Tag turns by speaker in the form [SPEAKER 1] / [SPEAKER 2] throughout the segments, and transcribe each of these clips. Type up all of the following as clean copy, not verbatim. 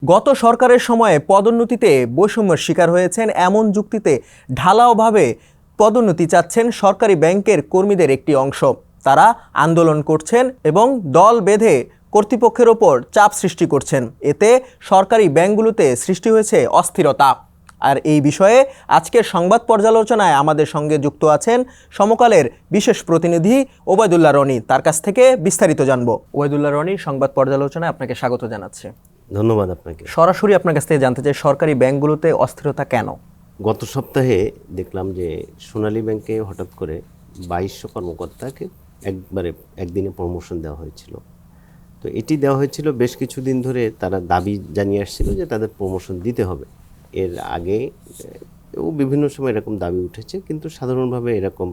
[SPEAKER 1] গত সরকারের সময়ে পদোন্নতিতে বৈষম্যের শিকার হয়েছেন এমন যুক্তিতে ঢালাওভাবে পদোন্নতি চাচ্ছেন সরকারি ব্যাংকের কর্মীদের একটি অংশ। তারা আন্দোলন করছেন এবং দল বেঁধে কর্তৃপক্ষের ওপর চাপ সৃষ্টি করছেন। এতে সরকারি ব্যাংকগুলোতে সৃষ্টি হয়েছে অস্থিরতা। আর এই বিষয়ে আজকের সংবাদ পর্যালোচনায় আমাদের সঙ্গে যুক্ত আছেন সমকালের বিশেষ প্রতিনিধি ওবায়দুল্লাহ রনি। তার কাছ থেকে বিস্তারিত জানবো। ওবায়দুল্লাহ রনি, সংবাদ পর্যালোচনায় আপনাকে স্বাগত জানাচ্ছি।
[SPEAKER 2] ধন্যবাদ আপনাকে।
[SPEAKER 1] সরাসরি আপনার কাছ থেকে জানতে চাই, সরকারি ব্যাংকগুলোতে অস্থিরতা কেন?
[SPEAKER 2] গত সপ্তাহে দেখলাম যে সোনালী ব্যাংকে হঠাৎ করে 2200 কর্মকর্তাকে একদিনে প্রমোশন দেওয়া হয়েছিল। তো এটি দেওয়া হয়েছিল বেশ কিছুদিন ধরে তারা দাবি জানিয়ে আসছিল যে তাদের প্রমোশন দিতে হবে। এর আগে বিভিন্ন সময় এরকম দাবি উঠেছে, কিন্তু সাধারণভাবে এরকম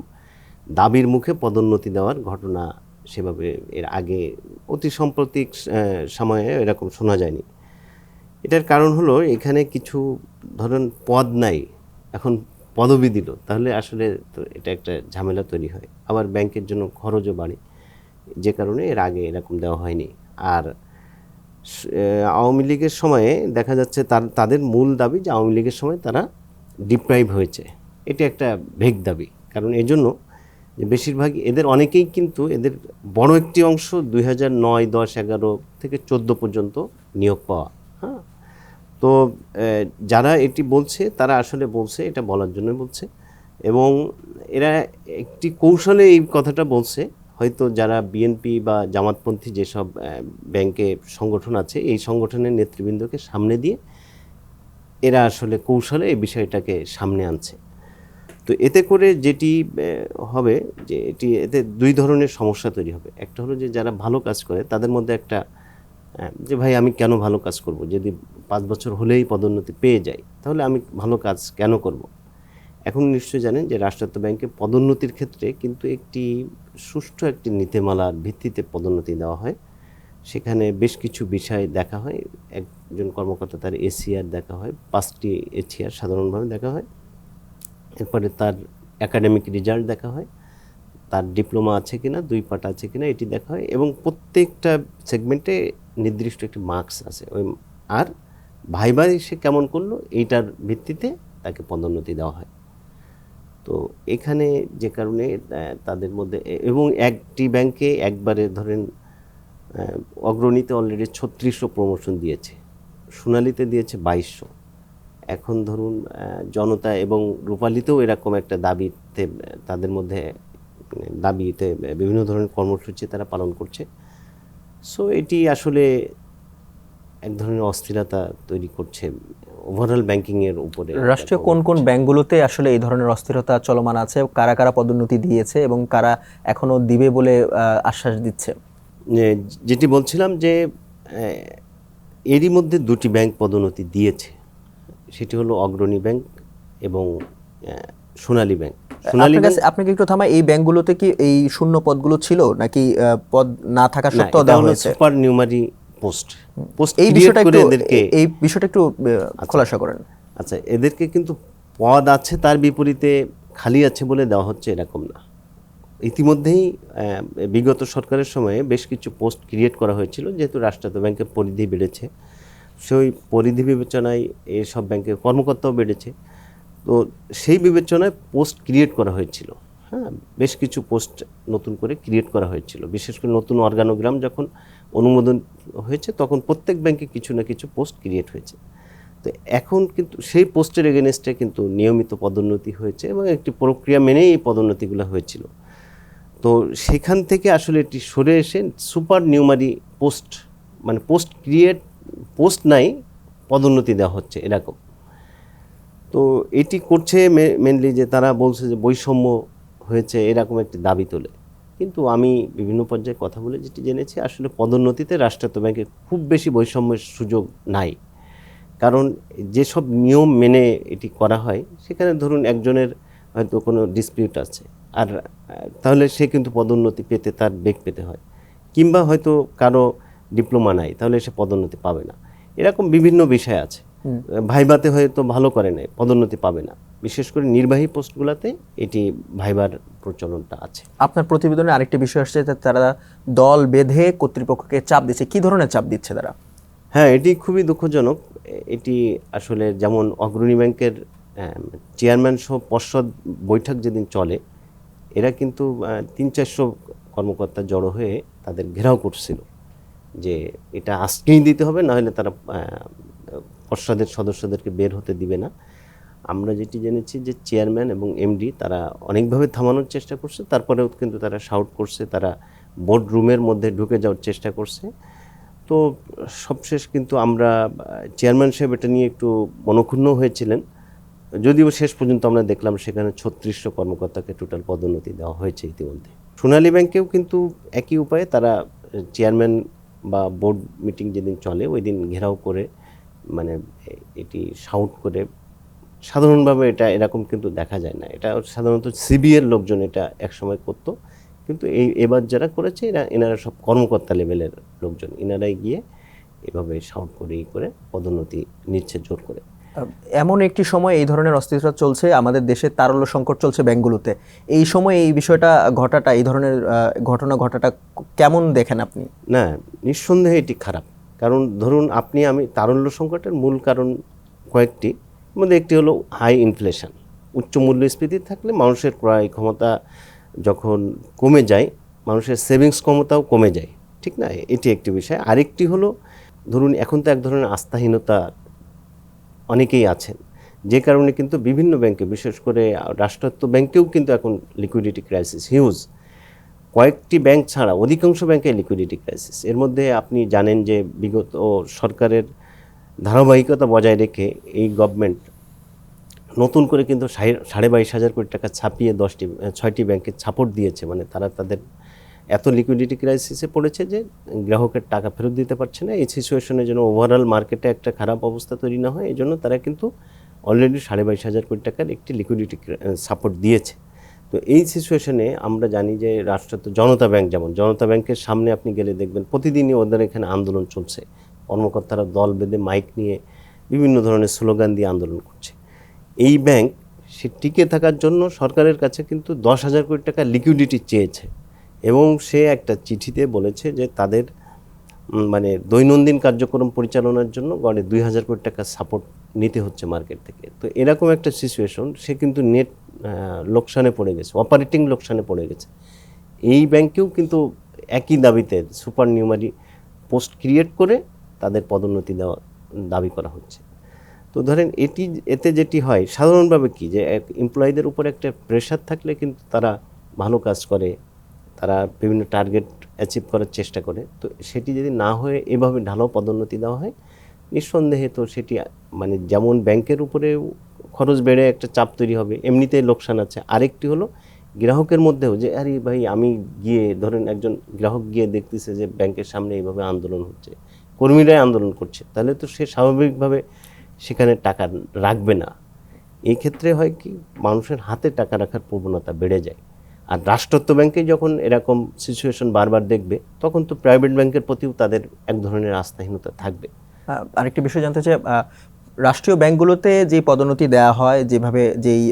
[SPEAKER 2] দাবির মুখে পদোন্নতি দেওয়ার ঘটনা সেভাবে এর আগে অতি সাম্প্রতিক সময়ে এরকম শোনা যায়নি। এটার কারণ হলো এখানে কিছু ধরুন পদ নাই, এখন পদবি দিল, তাহলে আসলে তো এটা একটা ঝামেলা তৈরি হয়, আবার ব্যাংকের জন্য খরচও বাড়ে, যে কারণে এর আগে এরকম দেওয়া হয়নি। আর আওয়ামী লীগের সময়ে দেখা যাচ্ছে তাদের মূল দাবি যে আওয়ামী লীগের সময় তারা ডিপ্রাইভ হয়েছে, এটা একটা ভেগ দাবি। কারণ এজন্য যে বেশিরভাগই এদের অনেকেই কিন্তু এদের বড় একটি অংশ 2009, 10, 11 থেকে 14 পর্যন্ত নিয়োগ পাওয়া। হ্যাঁ, তো যারা এটি বলছে তারা আসলে বলছে এটা বলার জন্য বলছে, এবং এরা একটি কৌশলে এই কথাটা বলছে। হয়তো যারা বিএনপি বা জামাতপন্থী যেসব ব্যাংকে সংগঠন আছে, এই সংগঠনের নেতৃবৃন্দকে সামনে দিয়ে এরা আসলে কৌশলে এই বিষয়টাকে সামনে আনছে। তো এতে করে যেটি হবে যে এতে দুই ধরনের সমস্যা তৈরি হবে। একটা হলো যে যারা ভালো কাজ করে তাদের মধ্যে একটা যে ভাই আমি কেন ভালো কাজ করব, যদি 5 বছর হলেই পদোন্নতি পেয়ে যাই তাহলে আমি ভালো কাজ কেন করব। এখন নিশ্চয়ই জানেন যে রাষ্ট্রায়ত্ত ব্যাংকে পদোন্নতির ক্ষেত্রে কিন্তু একটি সুষ্ঠু একটি নীতিমালার ভিত্তিতে পদোন্নতি দেওয়া হয়। সেখানে বেশ কিছু বিষয় দেখা হয়। একজন কর্মকর্তা তার এসিআর দেখা হয়, 5টি এসিআর সাধারণভাবে দেখা হয়। এরপরে তার একাডেমিক রেজাল্ট দেখা হয়, তার ডিপ্লোমা আছে কিনা, 2 পাঠ আছে কিনা, এটি দেখা হয়, এবং প্রত্যেকটা সেগমেন্টে নির্দিষ্ট একটি মার্কস আছে ওই, আর ভাইভাই সে কেমন করলো এইটার ভিত্তিতে তাকে পদোন্নতি দেওয়া হয়। তো এখানে যে কারণে তাদের মধ্যে, এবং একটি ব্যাংকে একবারে ধরেন অগ্রণীতে অলরেডি 3600 প্রমোশন দিয়েছে, সোনালীতে দিয়েছে 2200। এখন ধরুন জনতা এবং রূপালীতেও এরকম একটা দাবিতে তাদের মধ্যে দাবিতে বিভিন্ন ধরনের কর্মসূচি তারা পালন করছে। সো এটি আসলে এক ধরনের অস্থিরতা তৈরি করছে ওভারঅল ব্যাংকিংয়ের উপরে।
[SPEAKER 1] রাষ্ট্রীয় কোন কোন ব্যাংকগুলোতে আসলে এই ধরনের অস্থিরতা চলমান আছে? কারা কারা পদোন্নতি দিয়েছে এবং কারা এখনো দিবে বলে আশ্বাস দিচ্ছে?
[SPEAKER 2] যেটি বলছিলাম যে এরই মধ্যে 2টি ব্যাংক পদোন্নতি দিয়েছে, সেটি হলো অগ্রণী ব্যাংক এবং সোনালী ব্যাংক।
[SPEAKER 1] আপনাকে একটু থামাই, এই ব্যাংকগুলোতে কি এই শূন্য পদগুলো ছিল নাকি পদ না থাকা সত্ত্বেও দেওয়া হয়েছে?
[SPEAKER 2] সুপার নিউমারি পোস্ট
[SPEAKER 1] এই বিষয়টা একটু খোলাসা করেন।
[SPEAKER 2] আচ্ছা, এদেরকে কিন্তু পদ আছে তার বিপরীতে খালি আছে বলে দেওয়া হচ্ছে এরকম না। ইতিমধ্যেই বিগত সরকারের সময়ে বেশ কিছু পোস্ট ক্রিয়েট করা হয়েছিল, যেহেতু রাষ্ট্রায়ত্ত ব্যাংকের পরিধি বেড়েছে, সেই পরিধি বিবেচনায় এসব ব্যাংকের কর্মকর্তাও বেড়েছে। তো সেই বিবেচনায় পোস্ট ক্রিয়েট করা হয়েছিল। হ্যাঁ, বেশ কিছু পোস্ট নতুন করে ক্রিয়েট করা হয়েছিল, বিশেষ করে নতুন অর্গানোগ্রাম যখন অনুমোদন হয়েছে তখন প্রত্যেক ব্যাংকে কিছু না কিছু পোস্ট ক্রিয়েট হয়েছে। তো এখন কিন্তু সেই পোস্টের এগেনস্টে কিন্তু নিয়মিত পদোন্নতি হয়েছে এবং একটি প্রক্রিয়া মেনেই এই পদোন্নতিগুলো হয়েছিল। তো সেখান থেকে আসলে এটি সরে এসে সুপার নিউমারি পোস্ট, মানে পোস্ট নাই, পদোন্নতি দেওয়া হচ্ছে এরকম। তো এটি করছে মেনলি যে তারা বলছে যে বৈষম্য হয়েছে, এরকম একটি দাবি তোলে। কিন্তু আমি বিভিন্ন পর্যায়ে কথা বলে যেটি জেনেছি, আসলে পদোন্নতিতে রাষ্ট্রায়ত্ত ব্যাংকে খুব বেশি বৈষম্যের সুযোগ নাই। কারণ যেসব নিয়ম মেনে এটি করা হয়, সেখানে ধরুন একজনের হয়তো কোনো ডিসপিউট আছে, আর তাহলে সে কিন্তু পদোন্নতি পেতে তার বেগ পেতে হয়, কিংবা হয়তো কারো ডিপ্লোমা নাই, তাহলে সে পদোন্নতি পাবে না। এরকম বিভিন্ন বিষয় আছে। ভাইভাতে হয়তো ভালো করে নেয়, পদোন্নতি পাবে না। বিশেষ করে নির্বাহী পোস্টগুলোতে এটি ভাইবার প্রচলনটা আছে।
[SPEAKER 1] আপনার প্রতিবেদনে আরেকটি বিষয় আসছে, তারা দল বেঁধে কর্তৃপক্ষকে চাপ দিচ্ছে। কি ধরনের চাপ দিচ্ছে তারা?
[SPEAKER 2] হ্যাঁ, এটি খুবই দুঃখজনক। এটি আসলে যেমন অগ্রণী ব্যাংকের চেয়ারম্যান সহ পর্ষদ বৈঠক যেদিন চলে, এরা কিন্তু 300-400 কর্মকর্তা জড়ো হয়ে তাদের ঘেরাও করছিল যে এটা আজকেই দিতে হবে, নাহলে তারা পর্ষদের সদস্যদেরকে বের হতে দিবে না। আমরা যেটি জেনেছি যে চেয়ারম্যান এবং এমডি তারা অনেকভাবে থামানোর চেষ্টা করছে, তারপরেও কিন্তু তারা শাউট করছে, তারা বোর্ড রুমের মধ্যে ঢুকে যাওয়ার চেষ্টা করছে। তো সবশেষ কিন্তু আমরা চেয়ারম্যান সাহেব এটা নিয়ে একটু মনক্ষুণ্ণ হয়েছিলেন, যদিও শেষ পর্যন্ত আমরা দেখলাম সেখানে 3600 কর্মকর্তাকে টোটাল পদোন্নতি দেওয়া হয়েছে ইতিমধ্যে। সোনালী ব্যাংকেও কিন্তু একই উপায়ে তারা চেয়ারম্যান বা বোর্ড মিটিং যেদিন চলে ওই দিন ঘেরাও করে মানে এটি শাউট করে, সাধারণভাবে এটা এরকম কিন্তু দেখা যায় না। এটা সাধারণত সিবিএর লোকজন এটা একসময় করতো, কিন্তু এবার যারা করেছে এনারা সব কর্মকর্তা লেভেলের লোকজন, এনারাই গিয়ে এভাবে শাউট করে পদোন্নতি নিচ্ছে জোর করে।
[SPEAKER 1] এমন একটি সময় এই ধরনের অস্থিরতা চলছে, আমাদের দেশে তারল্য সংকট চলছে ব্যাংকগুলোতে। এই সময় এই বিষয়টা ঘটাটা, এই ধরনের ঘটনা ঘটাটা কেমন দেখেন আপনি?
[SPEAKER 2] না, নিঃসন্দেহে এটি খারাপ। কারণ ধরুন আমি তারল্য সংকটের মূল কারণ কয়েকটি, মধ্যে একটি হলো হাই ইনফ্লেশন। উচ্চ মূল্যস্ফীতি থাকলে মানুষের ক্রয় ক্ষমতা যখন কমে যায়, মানুষের সেভিংস ক্ষমতাও কমে যায়, ঠিক না? এটি একটি বিষয়। আরেকটি হলো ধরুন এখন তো এক ধরনের আস্থাহীনতা অনেকেই আছেন, যে কারণে কিন্তু বিভিন্ন ব্যাংকে, বিশেষ করে রাষ্ট্রায়ত্ত ব্যাংকেও কিন্তু এখন লিকুইডিটি ক্রাইসিস হিউজ। কয়েকটি ব্যাংক ছাড়া অধিকাংশ ব্যাংকে লিকুইডিটি ক্রাইসিস। এর মধ্যে আপনি জানেন যে বিগত সরকারের ধারাবাহিকতা বজায় রেখে এই গভর্নমেন্ট নতুন করে কিন্তু 22,500 কোটি টাকা ছাপিয়ে 6টি ব্যাংকে সাপোর্ট দিয়েছে। মানে তারা তাদের এত লিকুইডিটি ক্রাইসিসে পড়েছে যে গ্রাহকের টাকা ফেরত দিতে পারছে না। এই সিচুয়েশনে যেন ওভারঅল মার্কেটে একটা খারাপ অবস্থা তৈরি না হয়, এই জন্য তারা কিন্তু অলরেডি 22,500 কোটি টাকার একটি লিকুইডিটি সাপোর্ট দিয়েছে। তো এই সিচুয়েশনে আমরা জানি যে রাষ্ট্রায়ত্ত জনতা ব্যাংক, যেমন জনতা ব্যাংকের সামনে আপনি গেলে দেখবেন প্রতিদিনই ওদের এখানে আন্দোলন চলছে। কর্মকর্তারা দল বেঁধে মাইক নিয়ে বিভিন্ন ধরনের স্লোগান দিয়ে আন্দোলন করছে। এই ব্যাংক সে টিকে থাকার জন্য সরকারের কাছে কিন্তু 10,000 কোটি টাকা লিকুইডিটি চেয়েছে, এবং সে একটা চিঠিতে বলেছে যে তাদের মানে দৈনন্দিন কার্যক্রম পরিচালনার জন্য গড়ে 2,000 কোটি টাকা সাপোর্ট নিতে হচ্ছে মার্কেট থেকে। তো এরকম একটা সিচুয়েশন, সে কিন্তু নেট লোকসানে পড়ে গেছে, অপারেটিং লোকসানে পড়ে গেছে। এই ব্যাংকেও কিন্তু একই দাবিতে সুপার নিউমারি পোস্ট ক্রিয়েট করে তাদের পদোন্নতি দেওয়া দাবি করা হচ্ছে। তো ধরেন এতে যেটি হয় সাধারণভাবে কি, যে এমপ্লয়ীদের উপর একটা প্রেশার থাকলে কিন্তু তারা ভালো কাজ করে, তারা বিভিন্ন টার্গেট অ্যাচিভ করার চেষ্টা করে। তো সেটি যদি না হয়ে এভাবে ঢালাও পদোন্নতি দেওয়া হয়, নিঃসন্দেহে তো সেটি মানে যেমন ব্যাংকের উপরে খরচ বেড়ে একটা চাপ তৈরি হবে, এমনিতেই লোকসান আছে। আরেকটি হলো গ্রাহকের মধ্যেও যে আরে ভাই, আমি গিয়ে ধরেন একজন গ্রাহক গিয়ে দেখতেছে যে ব্যাংকের সামনে এইভাবে আন্দোলন হচ্ছে, কর্মীরাই আন্দোলন করছে, তাহলে তো সে স্বাভাবিকভাবে সেখানে টাকা রাখবে না। এই ক্ষেত্রে হয় কি, মানুষের হাতে টাকা রাখার প্রবণতা বেড়ে যায়। আর রাষ্ট্রায়ত্ত ব্যাংকে যখন এরকম সিচুয়েশন বারবার দেখবে, তখন তো প্রাইভেট ব্যাংকের প্রতিও তাদের এক ধরনের আস্থাহীনতা থাকবে।
[SPEAKER 1] আরেকটি বিষয় জানতে চাই, রাষ্ট্রীয় ব্যাংকগুলোতে যে পদোন্নতি দেওয়া হয়, যেভাবে যেই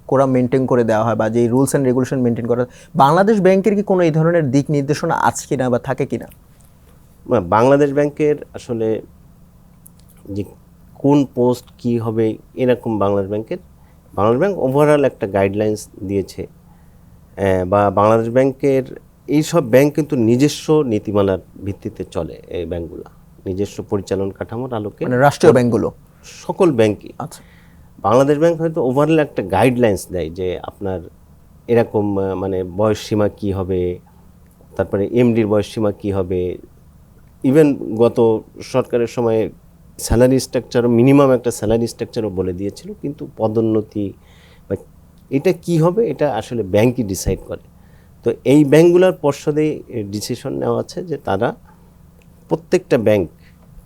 [SPEAKER 1] কোরাম মেনটেন করে দেওয়া হয় বা যেই রুলস অ্যান্ড রেগুলেশন মেনটেন করা হয়, বাংলাদেশ ব্যাংকের কি কোনো এই ধরনের দিক নির্দেশনা আছে কিনা বা থাকে কিনা?
[SPEAKER 2] বাংলাদেশ ব্যাংকের আসলে যে কোন পোস্ট কি হবে এরকম বাংলাদেশ ব্যাংক ওভারঅল একটা গাইডলাইন্স দিয়েছে, বা বাংলাদেশ ব্যাংকের এইসব ব্যাংক কিন্তু নিজস্ব নীতিমালার ভিত্তিতে চলে। এই ব্যাংকগুলো নিজস্ব পরিচালন কাঠামোর আলোকে,
[SPEAKER 1] মানে রাষ্ট্রীয় ব্যাংকগুলো
[SPEAKER 2] সকল ব্যাংকই।
[SPEAKER 1] আচ্ছা,
[SPEAKER 2] বাংলাদেশ ব্যাংক হয়তো ওভারঅল একটা গাইডলাইন্স দেয় যে আপনার এরকম মানে বয়স সীমা কী হবে, তারপরে এমডির বয়স সীমা কী হবে। ইভেন গত সরকারের সময় স্যালারি স্ট্রাকচারও, মিনিমাম একটা স্যালারি স্ট্রাকচারও বলে দিয়েছিল, কিন্তু পদোন্নতি বা এটা কি হবে এটা আসলে ব্যাংকই ডিসাইড করে। তো এই ব্যাংকগুলোর পর্ষদেই ডিসিশন নেওয়া আছে যে তারা প্রত্যেকটা ব্যাংক,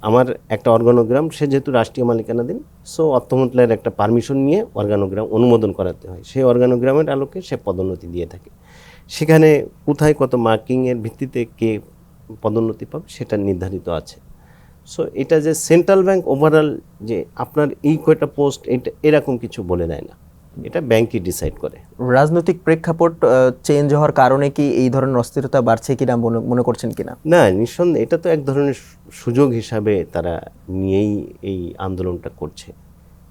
[SPEAKER 2] আমার একটা অর্গানোগ্রাম, সে যেহেতু রাষ্ট্রীয় মালিকানাধীন, সো অর্থ মন্ত্রণালয়ের একটা পারমিশন নিয়ে অর্গানোগ্রাম অনুমোদন করাতে হয়। সেই অর্গানোগ্রামের আলোকে সে পদোন্নতি দিয়ে থাকে। সেখানে কোথায় কত মার্কিংয়ের ভিত্তিতে কে পদোন্নতি পাবে সেটা নির্ধারিত আছে। সো এটা যে সেন্ট্রাল ব্যাংক ওভারঅল যে আপনার এই কয়টা পোস্ট, এটা এরকম কিছু বলে দেয় না। এটা ব্যাংকই ডিসাইড করে।
[SPEAKER 1] রাজনৈতিক প্রেক্ষাপট চেঞ্জ হওয়ার কারণে কি এই ধরনের অস্থিরতা বাড়ছে কিনা মনে করছেন কিনা?
[SPEAKER 2] না, নিঃসন্দেহে এটা তো এক ধরনের সুযোগ হিসাবে তারা নিয়েই এই আন্দোলনটা করছে।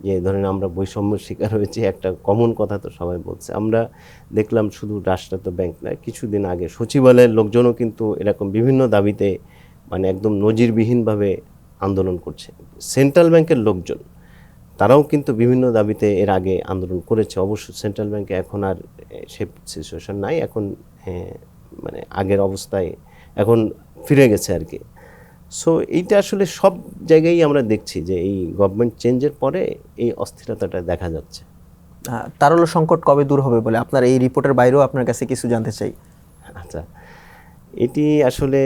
[SPEAKER 2] যে ধরেন আমরা বৈষম্যের শিকার হয়েছি, একটা কমন কথা তো সবাই বলছে। আমরা দেখলাম শুধু রাষ্ট্রায়ত্ত ব্যাংক না, কিছুদিন আগে সচিবালয়ের লোকজনও কিন্তু এরকম বিভিন্ন দাবিতে মানে একদম নজিরবিহীনভাবে আন্দোলন করছে। সেন্ট্রাল ব্যাংকের লোকজন তারাও কিন্তু বিভিন্ন দাবিতে এর আগে আন্দোলন করেছে। অবশ্য সেন্ট্রাল ব্যাংকে এখন আর সে সিচুয়েশন নাই, এখন মানে আগের অবস্থায় এখন ফিরে গেছে আর কি। সো এইটা আসলে সব জায়গায় আমরা দেখছি যে এই গভর্নমেন্ট চেঞ্জের পরে এই অস্থিরতাটা দেখা যাচ্ছে।
[SPEAKER 1] তারল্য সংকট কবে দূর হবে বলে আপনার এই রিপোর্টের বাইরেও আপনার কাছে কিছু জানতে চাই।
[SPEAKER 2] আচ্ছা, এটি আসলে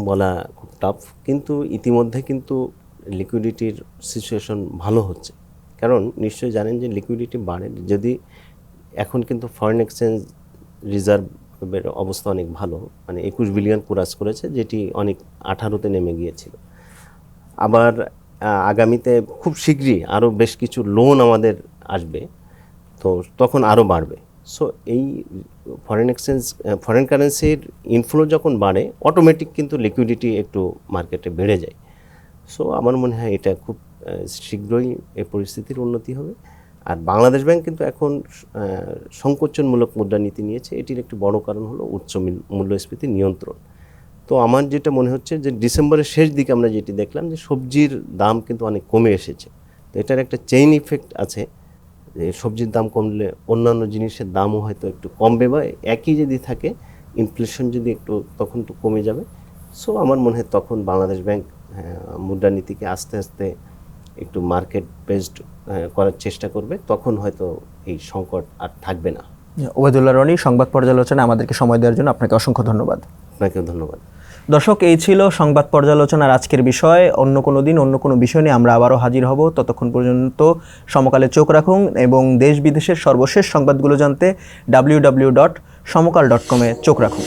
[SPEAKER 2] বলা খুব টাফ, কিন্তু ইতিমধ্যে কিন্তু লিকুইডিটির সিচুয়েশন ভালো হচ্ছে। কারণ নিশ্চয়ই জানেন যে লিকুইডিটি বাড়ে যদি, এখন কিন্তু ফরেন এক্সচেঞ্জ রিজার্ভের অবস্থা অনেক ভালো, মানে 21 বিলিয়ন ক্রস করেছে, যেটি অনেক 18তে নেমে গিয়েছিল। আবার আগামীতে খুব শীঘ্রই আরও বেশ কিছু লোন আমাদের আসবে, তো তখন আরও বাড়বে। সো এই ফরেন কারেন্সির ইনফ্লো যখন বাড়ে অটোমেটিক কিন্তু লিকুইডিটি একটু মার্কেটে বেড়ে যায়। সো আমার মনে হয় এটা খুব শীঘ্রই এই পরিস্থিতির উন্নতি হবে। আর বাংলাদেশ ব্যাংক কিন্তু এখন সংকোচনমূলক মুদ্রানীতি নিয়েছে, এটির একটি বড় কারণ হলো উচ্চ মূল্যস্ফীতি নিয়ন্ত্রণ। তো আমার যেটা মনে হচ্ছে যে ডিসেম্বরের শেষ দিকে আমরা যেটি দেখলাম যে সবজির দাম কিন্তু অনেক কমে এসেছে। তো এটার একটা চেইন ইফেক্ট আছে, যে সবজির দাম কমলে অন্যান্য জিনিসের দামও হয়তো একটু কমবে, বা একই যদি থাকে ইনফ্লেশন যদি একটু তখন তো কমে যাবে। সো আমার মনে হয় তখন বাংলাদেশ ব্যাংক মুদ্রানীতিকে আস্তে আস্তে একটু মার্কেট বেসড করার চেষ্টা করবে, তখন হয়তো এই সংকট আর থাকবে না।
[SPEAKER 1] ওবায়দুল্লাহ রনি, সংবাদ পর্যালোচনা আমাদেরকে সময় দেওয়ার জন্য আপনাকে অসংখ্য ধন্যবাদ।
[SPEAKER 2] আপনাকেও ধন্যবাদ।
[SPEAKER 1] দর্শক, এই ছিল সংবাদ পর্যালোচনার আজকের বিষয়। অন্য কোনো দিন অন্য কোনো বিষয় নিয়ে আমরা আবারও হাজির হব। ততক্ষণ পর্যন্ত সমকালে চোখ রাখুন এবং দেশ বিদেশের সর্বশেষ সংবাদগুলো জানতে www.সমকাল.com চোখ রাখুন।